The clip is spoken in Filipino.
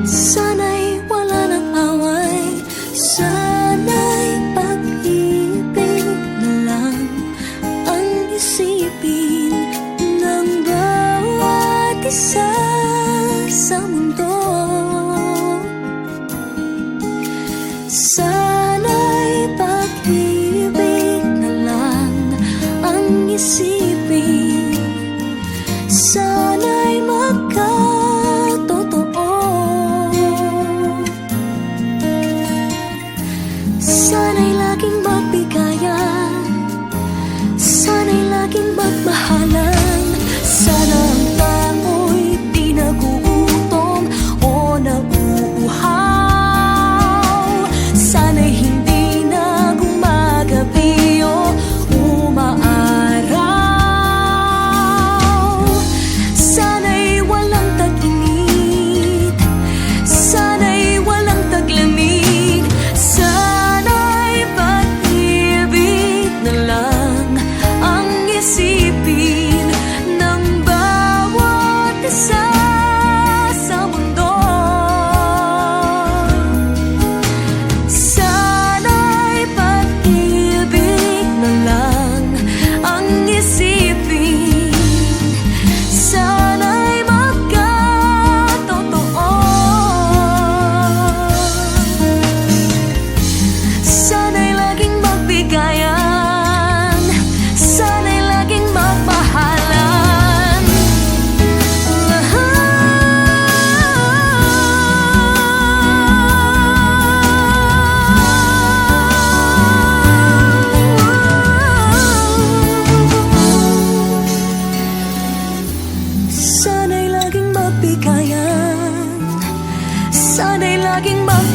Sana'y wala ng away, sana'y pag-ibig na lang ang isipin ng bawat isa sa mundo. Sana'y pag-ibig na lang ang isipin, sana'y magkatotoo. Sana'y laging magbigayan, sana'y laging magmahalan. Sana ang tao'y di nagugutom o nauuhaw. Sana'y hindi na gumagabi o umaaraw. Sana'y walang tag-init, sana'y walang taglamig. Sana'y pag-ibig na lang ang isipin ng bawat isa sa mundo. Sana'y pag-ibig na lang ang isipin, sana'y magkatotoo. Sana'y laging magbigayan, sana'y laging magmahalan. Sana'y laging magbigayan, sana'y laging magmahalan.